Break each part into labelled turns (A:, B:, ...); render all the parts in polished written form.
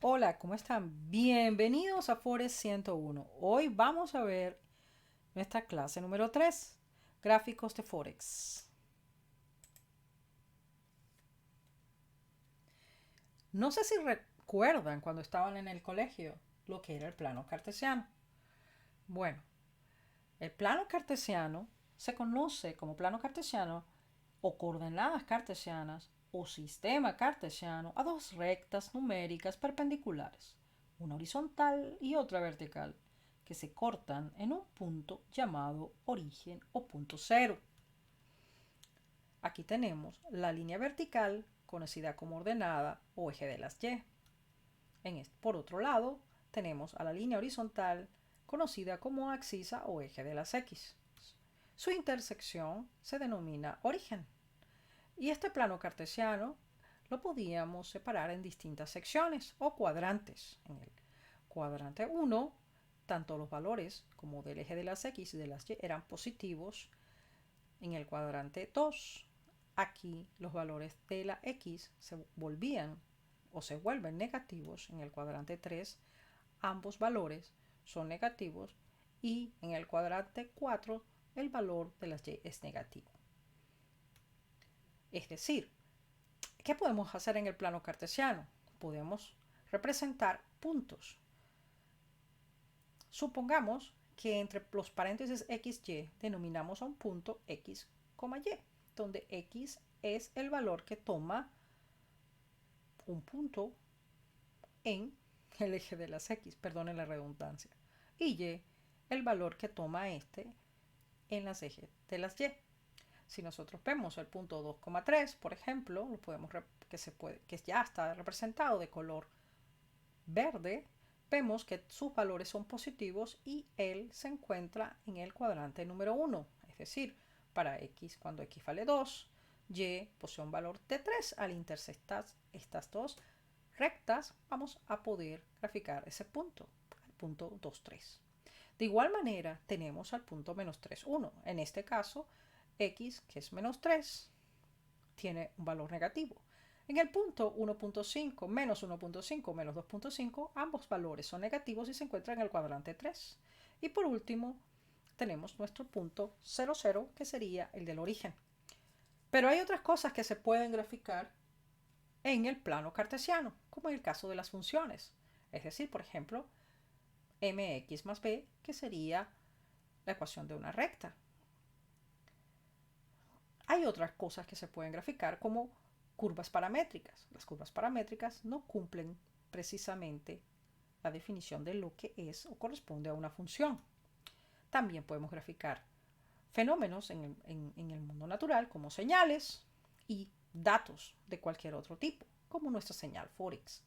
A: Hola, ¿cómo están? Bienvenidos a Forex 101. Hoy vamos a ver nuestra clase número 3, gráficos de Forex. No sé si recuerdan cuando estaban en el colegio lo que era el plano cartesiano. Bueno, el plano cartesiano se conoce como plano cartesiano o coordenadas cartesianas o sistema cartesiano a dos rectas numéricas perpendiculares, una horizontal y otra vertical, que se cortan en un punto llamado origen o punto cero. Aquí tenemos la línea vertical, conocida como ordenada o eje de las Y. Por otro lado, tenemos a la línea horizontal, conocida como axisa o eje de las X. Su intersección se denomina origen. Y este plano cartesiano lo podíamos separar en distintas secciones o cuadrantes. En el cuadrante 1, tanto los valores como del eje de las X y de las Y eran positivos. En el cuadrante 2, aquí los valores de la X se volvían o se vuelven negativos. En el cuadrante 3, ambos valores son negativos. Y en el cuadrante 4, el valor de las Y es negativo. Es decir, ¿qué podemos hacer en el plano cartesiano? Podemos representar puntos. Supongamos que entre los paréntesis x, y denominamos a un punto x, y, donde x es el valor que toma un punto en el eje de las x, perdonen la redundancia, y y el valor que toma este en las ejes de las y. Si nosotros vemos el punto 2,3, por ejemplo, lo podemos que ya está representado de color verde, vemos que sus valores son positivos y él se encuentra en el cuadrante número 1, es decir, para x cuando x vale 2, y posee un valor de 3. Al intersectar estas dos rectas vamos a poder graficar ese punto, al punto 2, 3. De igual manera tenemos al punto menos 3, 1. En este caso, x, que es menos 3, tiene un valor negativo. En el punto 1.5 menos 1.5 menos 2.5, ambos valores son negativos y se encuentran en el cuadrante 3. Y por último, tenemos nuestro punto 0, 0, que sería el del origen. Pero hay otras cosas que se pueden graficar en el plano cartesiano, como en el caso de las funciones. Es decir, por ejemplo, mx más b, que sería la ecuación de una recta. Hay otras cosas que se pueden graficar como curvas paramétricas. Las curvas paramétricas no cumplen precisamente la definición de lo que es o corresponde a una función. También podemos graficar fenómenos en el mundo natural como señales y datos de cualquier otro tipo, como nuestra señal Forex.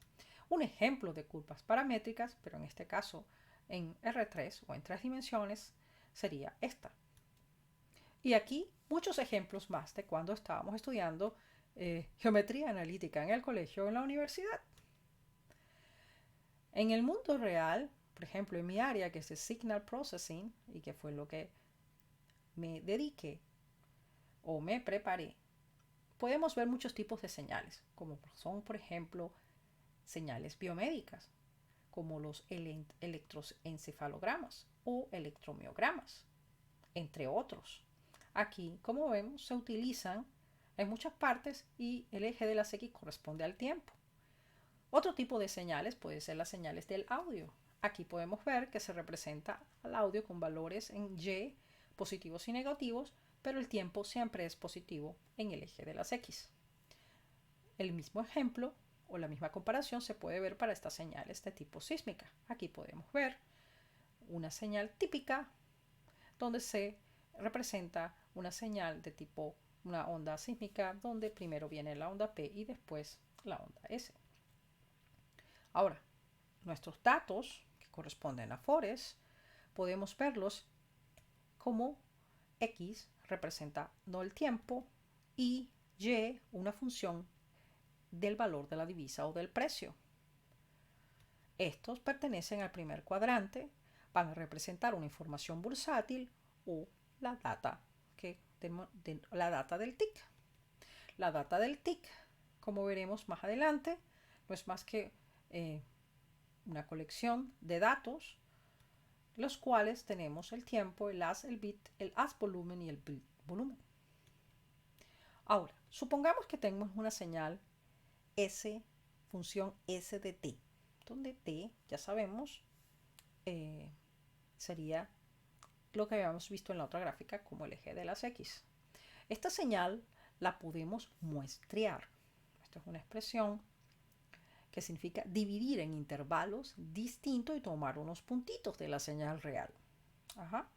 A: Un ejemplo de curvas paramétricas, pero en este caso en R3 o en 3 dimensiones, sería esta. Y aquí muchos ejemplos más de cuando estábamos estudiando geometría analítica en el colegio o en la universidad. En el mundo real, por ejemplo, en mi área que es de Signal Processing y que fue lo que me dediqué o me preparé, podemos ver muchos tipos de señales, como son, por ejemplo, señales biomédicas, como los electroencefalogramas o electromiogramas, entre otros. Aquí, como vemos, se utilizan en muchas partes y el eje de las X corresponde al tiempo. Otro tipo de señales puede ser las señales del audio. Aquí podemos ver que se representa al audio con valores en Y positivos y negativos, pero el tiempo siempre es positivo en el eje de las X. El mismo ejemplo o la misma comparación se puede ver para estas señales de tipo sísmica. Aquí podemos ver una señal típica donde se representa una señal de tipo una onda sísmica donde primero viene la onda P y después la onda S. Ahora, nuestros datos que corresponden a Forex podemos verlos como X representando el tiempo y Y una función del valor de la divisa o del precio. Estos pertenecen al primer cuadrante, van a representar una información bursátil o la data, la data del TIC. La data del TIC, como veremos más adelante, no es más que una colección de datos, los cuales tenemos el tiempo, el as, el bit, el as volumen y el bit volumen. Ahora, supongamos que tenemos una señal S, función S de t, donde t, ya sabemos, sería lo que habíamos visto en la otra gráfica como el eje de las X. Esta señal la podemos muestrear. Esta es una expresión que significa dividir en intervalos distintos y tomar unos puntitos de la señal real. Ajá.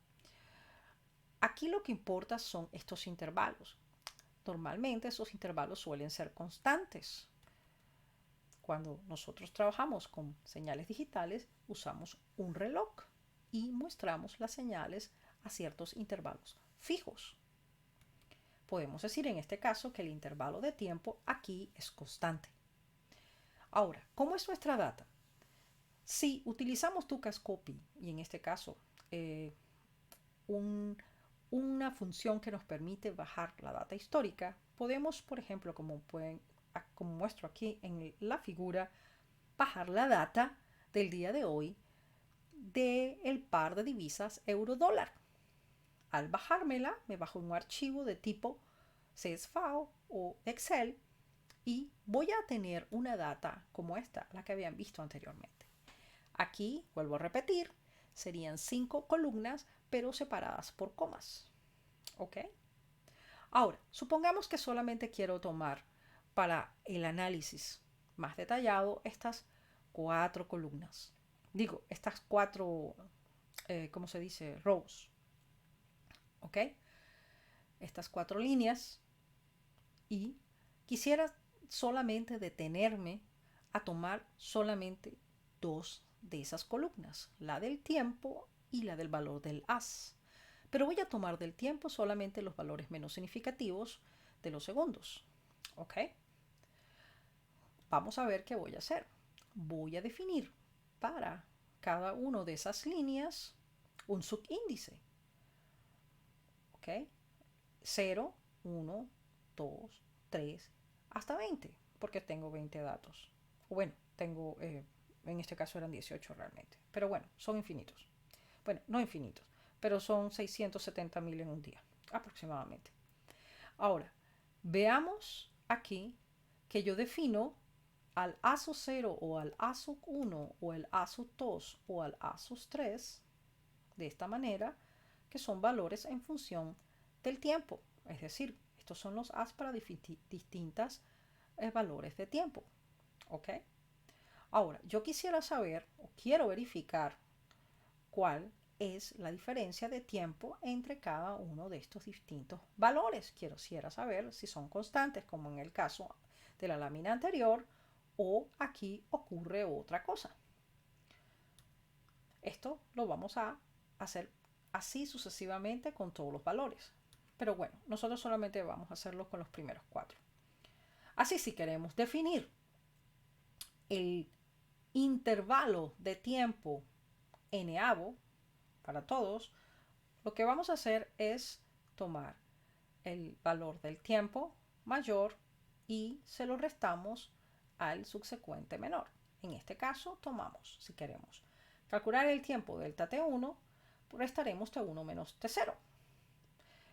A: Aquí lo que importa son estos intervalos. Normalmente esos intervalos suelen ser constantes. Cuando nosotros trabajamos con señales digitales, usamos un reloj y muestramos las señales a ciertos intervalos fijos. Podemos decir en este caso que el intervalo de tiempo aquí es constante. Ahora, ¿cómo es nuestra data? Si utilizamos Tucascopy, y en este caso una función que nos permite bajar la data histórica, podemos, por ejemplo, como muestro aquí en la figura, bajar la data del día de hoy del par de divisas euro-dólar. Al bajármela, me bajo un archivo de tipo CSV o Excel y voy a tener una data como esta, la que habían visto anteriormente. Aquí, vuelvo a repetir, serían 5 columnas, pero separadas por comas. ¿Ok? Ahora, supongamos que solamente quiero tomar para el análisis más detallado estas 4 columnas. Digo, estas 4, ¿cómo se dice? Rows. ¿Ok? Estas 4 líneas. Y quisiera solamente detenerme a tomar solamente 2 de esas columnas, la del tiempo y la del valor del as. Pero voy a tomar del tiempo solamente los valores menos significativos de los segundos. ¿Ok? Vamos a ver qué voy a hacer. Voy a definir para cada una de esas líneas un subíndice. ¿Ok? 0, 1, 2, 3, hasta 20, porque tengo 20 datos. Bueno, tengo, en este caso eran 18 realmente, pero bueno, son infinitos. Bueno, no infinitos, pero son 670.000 en un día, aproximadamente. Ahora, veamos aquí que yo defino al ASO 0 o al ASO 1 o el ASO 2 o al ASO 3 de esta manera, que son valores en función del tiempo. Es decir, estos son los as para distintas valores de tiempo. ¿Ok? Ahora, yo quisiera saber o quiero verificar cuál es la diferencia de tiempo entre cada uno de estos distintos valores. Quisiera saber si son constantes, como en el caso de la lámina anterior, o aquí ocurre otra cosa. Esto lo vamos a hacer así sucesivamente con todos los valores. Pero bueno, nosotros solamente vamos a hacerlo con los primeros 4. Así, si queremos definir el intervalo de tiempo n-avo para todos, lo que vamos a hacer es tomar el valor del tiempo mayor y se lo restamos al subsecuente menor. En este caso, tomamos, si queremos calcular el tiempo delta t1, restaremos t1 menos t0.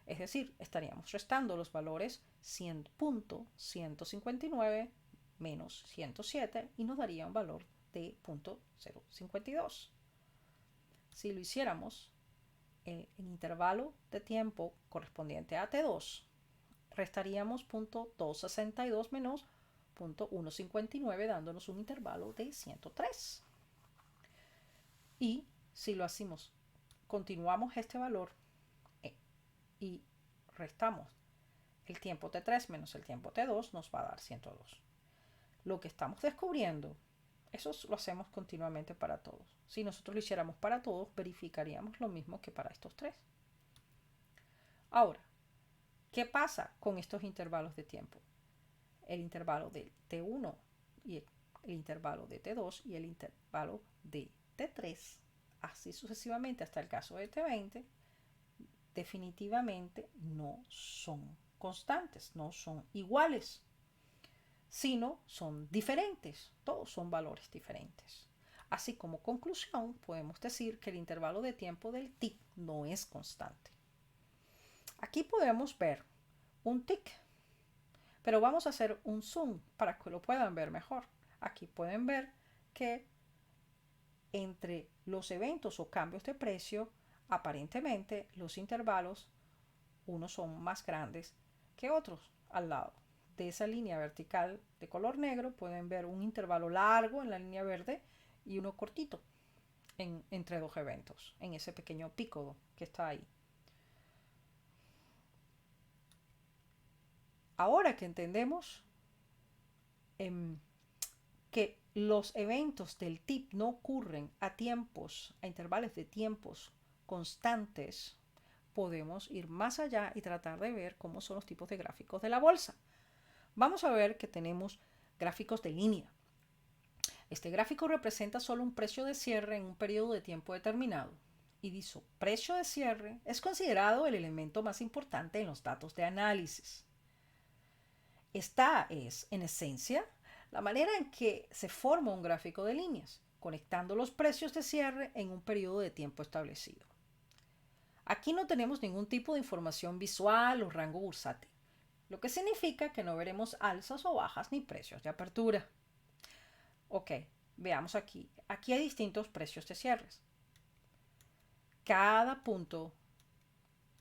A: Es decir, estaríamos restando los valores 100.159 menos 107 y nos daría un valor de 0.052. Si lo hiciéramos en intervalo de tiempo correspondiente a T2, restaríamos 0.262 menos 0.159 dándonos un intervalo de 103. Y si lo hacemos, continuamos este valor y restamos el tiempo T3 menos el tiempo T2, nos va a dar 102. Lo que estamos descubriendo, eso lo hacemos continuamente para todos. Si nosotros lo hiciéramos para todos, verificaríamos lo mismo que para estos 3. Ahora, ¿qué pasa con estos intervalos de tiempo? El intervalo de T1 y el intervalo de T2 y el intervalo de T3, así sucesivamente hasta el caso de T20, definitivamente no son constantes, no son iguales, sino son diferentes. Todos son valores diferentes. Así como conclusión, podemos decir que el intervalo de tiempo del tic no es constante. Aquí podemos ver un tic, pero vamos a hacer un zoom para que lo puedan ver mejor. Aquí pueden ver que entre los eventos o cambios de precio, aparentemente los intervalos, unos son más grandes que otros. Al lado de esa línea vertical de color negro pueden ver un intervalo largo en la línea verde y uno cortito entre dos eventos, en ese pequeño pico que está ahí. Ahora que entendemos que los eventos del TIP no ocurren a intervalos de tiempos constantes, podemos ir más allá y tratar de ver cómo son los tipos de gráficos de la bolsa. Vamos a ver que tenemos gráficos de línea. Este gráfico representa solo un precio de cierre en un periodo de tiempo determinado. Y dicho precio de cierre es considerado el elemento más importante en los datos de análisis. Esta es, en esencia, la manera en que se forma un gráfico de líneas, conectando los precios de cierre en un periodo de tiempo establecido. Aquí no tenemos ningún tipo de información visual o rango bursátil, lo que significa que no veremos alzas o bajas ni precios de apertura. Ok, veamos aquí. Aquí hay distintos precios de cierres. Cada punto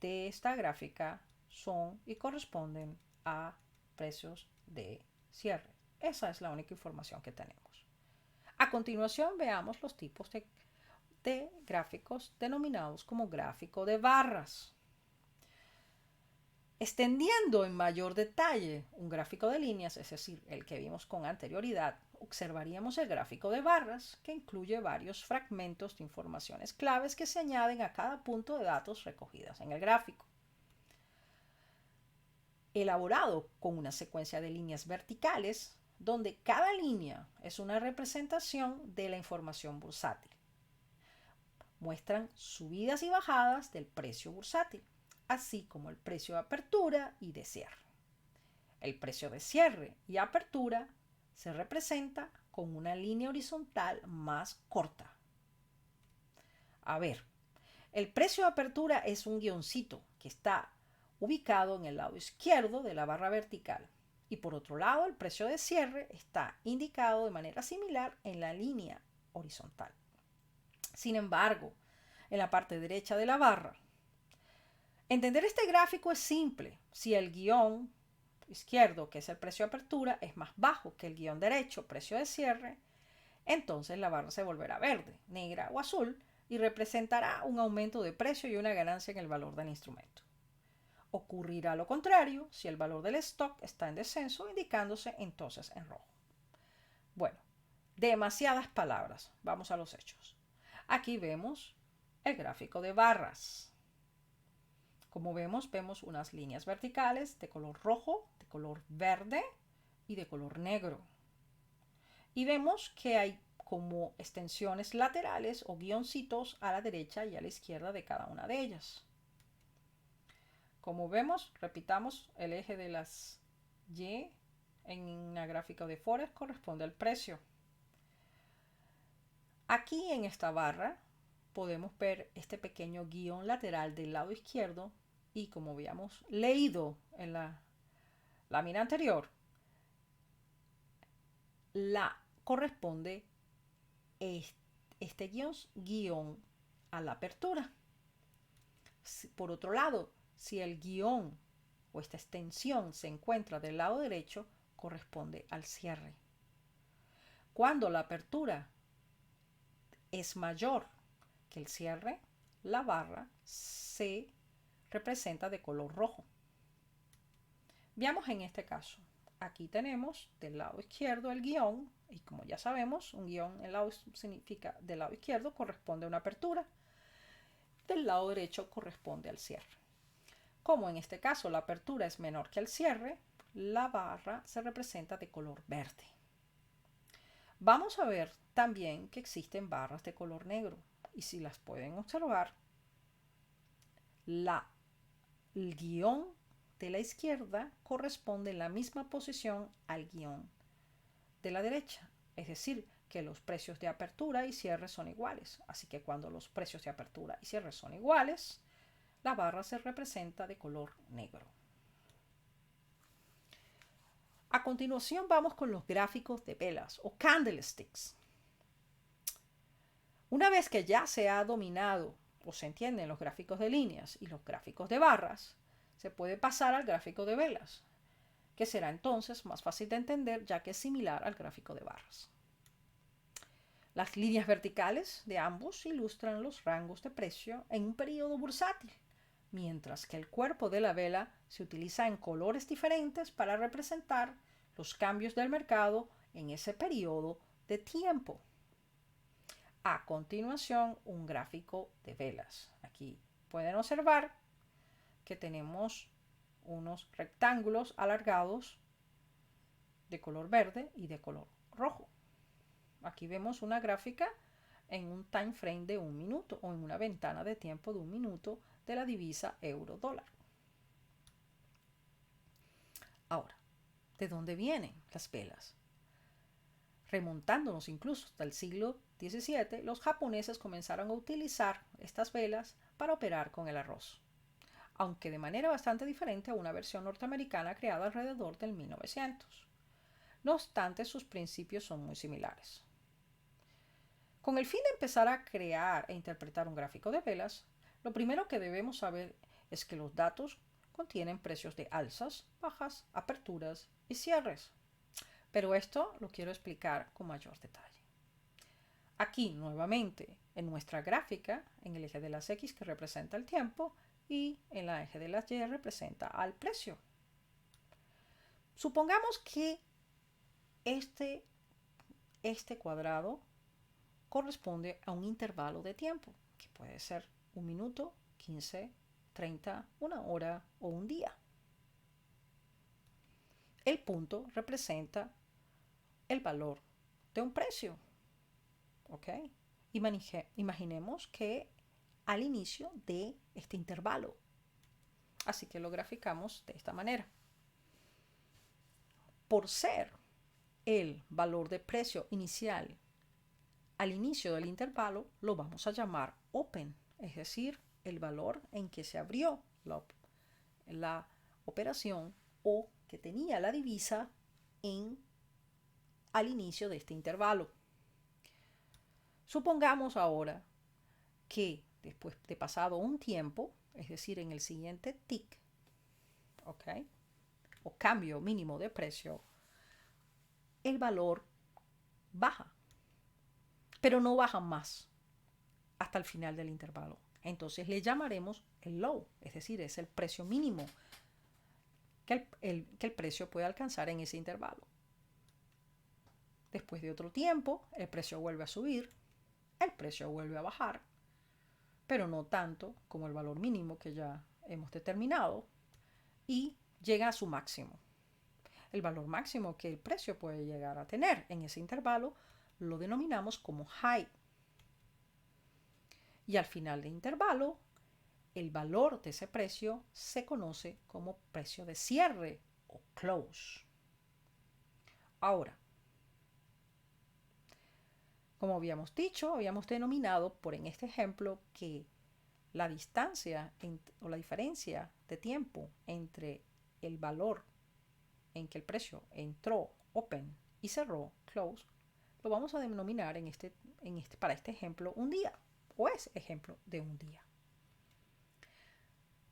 A: de esta gráfica son y corresponden a precios de cierre. Esa es la única información que tenemos. A continuación veamos los tipos de gráficos denominados como gráfico de barras. Extendiendo en mayor detalle un gráfico de líneas, es decir, el que vimos con anterioridad, observaríamos el gráfico de barras, que incluye varios fragmentos de informaciones claves que se añaden a cada punto de datos recogidas en el gráfico. Elaborado con una secuencia de líneas verticales, donde cada línea es una representación de la información bursátil. Muestran subidas y bajadas del precio bursátil, así como el precio de apertura y de cierre. El precio de cierre y apertura se representa con una línea horizontal más corta. A ver, el precio de apertura es un guioncito que está ubicado en el lado izquierdo de la barra vertical. Y por otro lado, el precio de cierre está indicado de manera similar en la línea horizontal. Sin embargo, en la parte derecha de la barra, entender este gráfico es simple. Si el guión izquierdo, que es el precio de apertura, es más bajo que el guión derecho, precio de cierre, entonces la barra se volverá verde, negra o azul y representará un aumento de precio y una ganancia en el valor del instrumento. Ocurrirá lo contrario si el valor del stock está en descenso, indicándose entonces en rojo. Bueno, demasiadas palabras. Vamos a los hechos. Aquí vemos el gráfico de barras. Como vemos unas líneas verticales de color rojo, de color verde y de color negro. Y vemos que hay como extensiones laterales o guioncitos a la derecha y a la izquierda de cada una de ellas. Como vemos, repitamos, el eje de las Y en la gráfica de Forex corresponde al precio. Aquí en esta barra podemos ver este pequeño guión lateral del lado izquierdo y como habíamos leído en la lámina anterior, la corresponde este guión a la apertura. Por otro lado, si el guión o esta extensión se encuentra del lado derecho, corresponde al cierre. Cuando la apertura es mayor que el cierre, la barra se representa de color rojo. Veamos en este caso. Aquí tenemos del lado izquierdo el guión y como ya sabemos, un guión en el lado significa del lado izquierdo corresponde a una apertura, del lado derecho corresponde al cierre. Como en este caso la apertura es menor que el cierre, la barra se representa de color verde. Vamos a ver también que existen barras de color negro y si las pueden observar, el guión de la izquierda corresponde en la misma posición al guión de la derecha. Es decir, que los precios de apertura y cierre son iguales. Así que cuando los precios de apertura y cierre son iguales, la barra se representa de color negro. A continuación vamos con los gráficos de velas o candlesticks. Una vez que ya se ha dominado o se entienden los gráficos de líneas y los gráficos de barras, se puede pasar al gráfico de velas, que será entonces más fácil de entender ya que es similar al gráfico de barras. Las líneas verticales de ambos ilustran los rangos de precio en un periodo bursátil, mientras que el cuerpo de la vela se utiliza en colores diferentes para representar los cambios del mercado en ese periodo de tiempo. A continuación, un gráfico de velas. Aquí pueden observar que tenemos unos rectángulos alargados de color verde y de color rojo. Aquí vemos una gráfica en un time frame de 1 minuto o en una ventana de tiempo de 1 minuto de la divisa euro-dólar. Ahora, ¿de dónde vienen las velas? Remontándonos incluso hasta el siglo XVII, los japoneses comenzaron a utilizar estas velas para operar con el arroz, aunque de manera bastante diferente a una versión norteamericana creada alrededor del 1900. No obstante, sus principios son muy similares. Con el fin de empezar a crear e interpretar un gráfico de velas, lo primero que debemos saber es que los datos contienen precios de alzas, bajas, aperturas y cierres. Pero esto lo quiero explicar con mayor detalle. Aquí, nuevamente, en nuestra gráfica, en el eje de las X que representa el tiempo y en el eje de las Y representa al precio. Supongamos que este cuadrado corresponde a un intervalo de tiempo, que puede ser 1 minuto, 15, 30, 1 hora o un día. El punto representa el valor de un precio. ¿Ok? Imaginemos que al inicio de este intervalo. Así que lo graficamos de esta manera. Por ser el valor de precio inicial al inicio del intervalo, lo vamos a llamar open, es decir, el valor en que se abrió la operación o que tenía la divisa al inicio de este intervalo. Supongamos ahora que después de pasado un tiempo, es decir, en el siguiente tick, ¿ok?, o cambio mínimo de precio, el valor baja, pero no baja más hasta el final del intervalo. Entonces le llamaremos el low, es decir, es el precio mínimo que el precio puede alcanzar en ese intervalo. Después de otro tiempo, el precio vuelve a subir, el precio vuelve a bajar, pero no tanto como el valor mínimo que ya hemos determinado, y llega a su máximo. El valor máximo que el precio puede llegar a tener en ese intervalo lo denominamos como high. Y al final del intervalo, el valor de ese precio se conoce como precio de cierre o close. Ahora, como habíamos dicho, habíamos denominado en este ejemplo que la distancia o la diferencia de tiempo entre el valor en que el precio entró open y cerró close, lo vamos a denominar para este ejemplo un día, o es ejemplo de un día.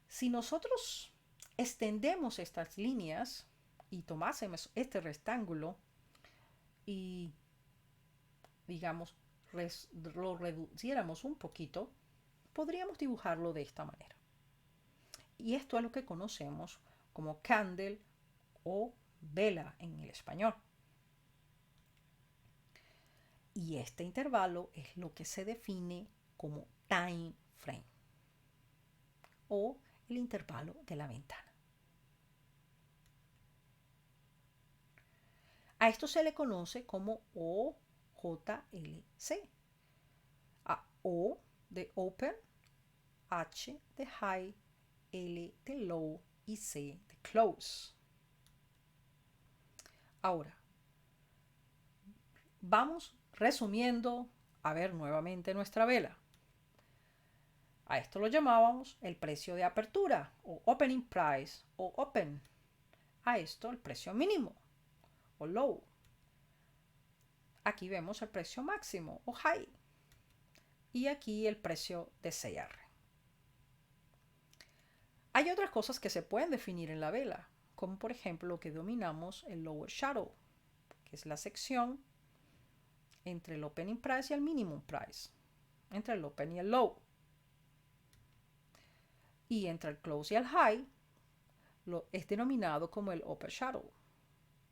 A: Si nosotros extendemos estas líneas y tomásemos este rectángulo y, digamos, lo reduciéramos un poquito, podríamos dibujarlo de esta manera. Y esto es lo que conocemos como candle o vela en el español. Y este intervalo es lo que se define como time frame o el intervalo de la ventana. A esto se le conoce como OJLC. A O de open, H de high, L de low y C de close. Ahora, Vamos resumiendo a ver nuevamente nuestra vela. A esto lo llamábamos el precio de apertura o opening price o open. A esto el precio mínimo o low. Aquí vemos el precio máximo o high. Y aquí el precio de cierre. Hay otras cosas que se pueden definir en la vela, como por ejemplo lo que denominamos el lower shadow, que es la sección entre el opening price y el minimum price, entre el open y el low. Y entre el close y el high es denominado como el upper shadow.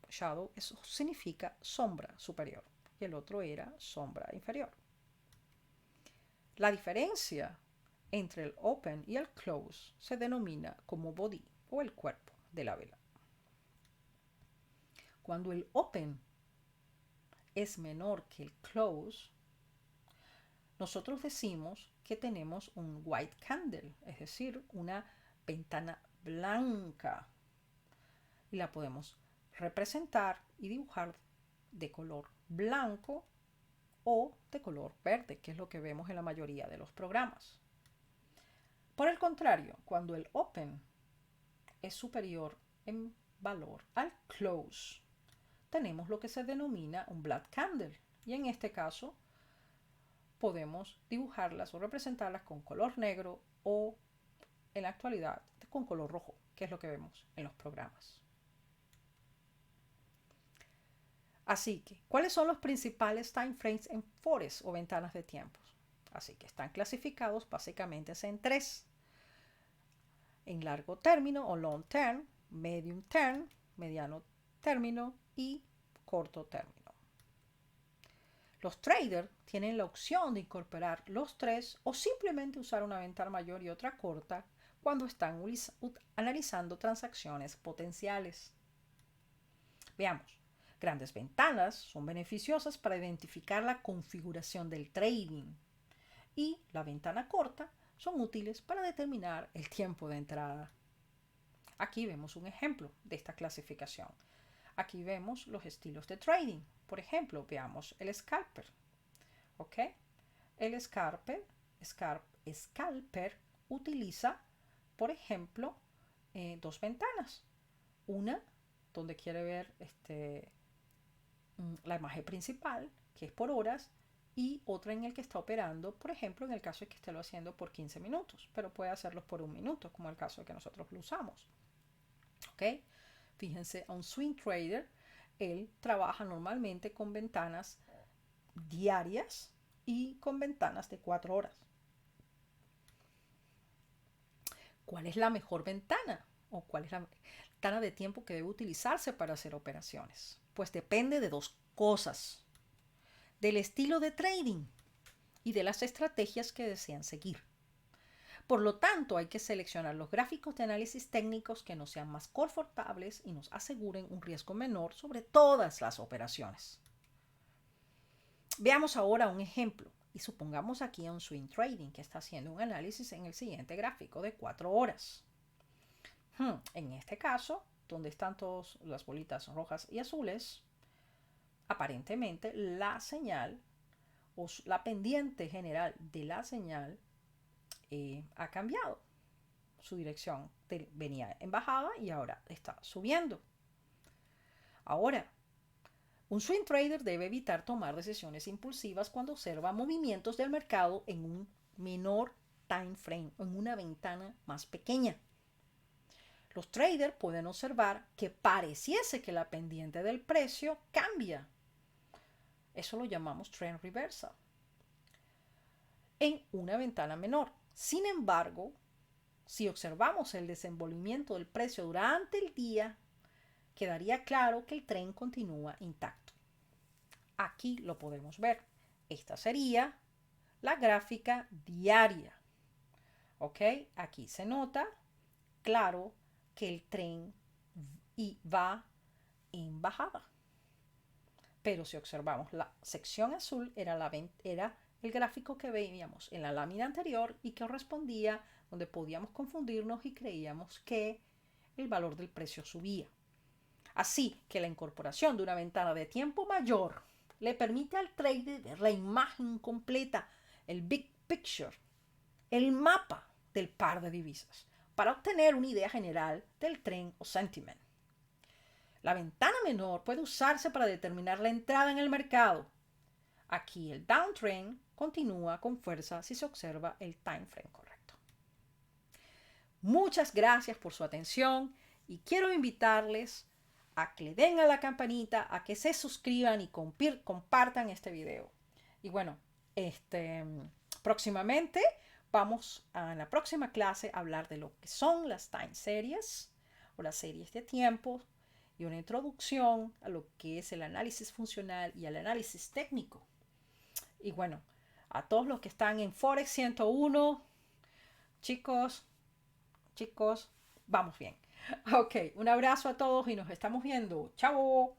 A: Shadow, eso significa sombra superior y el otro era sombra inferior. La diferencia entre el open y el close se denomina como body o el cuerpo de la vela. Cuando el open es menor que el close, nosotros decimos que tenemos un white candle, es decir, una ventana blanca. Y la podemos representar y dibujar de color blanco o de color verde, que es lo que vemos en la mayoría de los programas. Por el contrario, cuando el open es superior en valor al close, tenemos lo que se denomina un black candle. Y en este caso podemos dibujarlas o representarlas con color negro o en la actualidad con color rojo, que es lo que vemos en los programas. Así que, ¿cuáles son los principales time frames en forex o ventanas de tiempos? Así que están clasificados básicamente en tres. En largo término o long term, medium term, mediano término y corto término. Los traders tienen la opción de incorporar los tres o simplemente usar una ventana mayor y otra corta cuando están analizando transacciones potenciales. Veamos. Grandes ventanas son beneficiosas para identificar la configuración del trading y la ventana corta son útiles para determinar el tiempo de entrada. Aquí vemos un ejemplo de esta clasificación. Aquí vemos los estilos de trading. Por ejemplo, veamos el scalper. ¿Ok? El scalper utiliza, por ejemplo, dos ventanas. Una donde quiere ver la imagen principal, que es por horas, y otra en el que está operando, por ejemplo, en el caso de que esté lo haciendo por 15 minutos, pero puede hacerlo por un minuto, como el caso de que nosotros lo usamos. ¿Ok? Fíjense, a un swing trader, él trabaja normalmente con ventanas diarias y con ventanas de 4 horas. ¿Cuál es la mejor ventana? ¿O cuál es la ventana de tiempo que debe utilizarse para hacer operaciones? Pues depende de dos cosas: del estilo de trading y de las estrategias que desean seguir. Por lo tanto, hay que seleccionar los gráficos de análisis técnicos que nos sean más confortables y nos aseguren un riesgo menor sobre todas las operaciones. Veamos ahora un ejemplo y supongamos aquí a un swing trading que está haciendo un análisis en el siguiente gráfico de 4 horas. En este caso, donde están todas las bolitas rojas y azules, aparentemente la señal o la pendiente general de la señal ha cambiado. Su dirección venía en bajada y ahora está subiendo. Ahora, un swing trader debe evitar tomar decisiones impulsivas cuando observa movimientos del mercado en un menor time frame, en una ventana más pequeña. Los traders pueden observar que pareciese que la pendiente del precio cambia. Eso lo llamamos trend reversal en una ventana menor. Sin embargo, si observamos el desenvolvimiento del precio durante el día, quedaría claro que el tren continúa intacto. Aquí lo podemos ver. Esta sería la gráfica diaria. ¿Ok? Aquí se nota claro que el tren va en bajada. Pero si observamos la sección azul, era el gráfico que veíamos en la lámina anterior y que correspondía donde podíamos confundirnos y creíamos que el valor del precio subía. Así que la incorporación de una ventana de tiempo mayor le permite al trader ver la imagen completa, el big picture, el mapa del par de divisas, para obtener una idea general del trend o sentiment. La ventana menor puede usarse para determinar la entrada en el mercado. Aquí el downtrend continúa con fuerza si se observa el time frame correcto. Muchas gracias por su atención y quiero invitarles a que le den a la campanita, a que se suscriban y compartan este video. Y bueno, próximamente vamos en la próxima clase a hablar de lo que son las time series o las series de tiempo y una introducción a lo que es el análisis funcional y el análisis técnico. Y bueno, a todos los que están en Forex 101, chicos, vamos bien. Ok, un abrazo a todos y nos estamos viendo. Chao.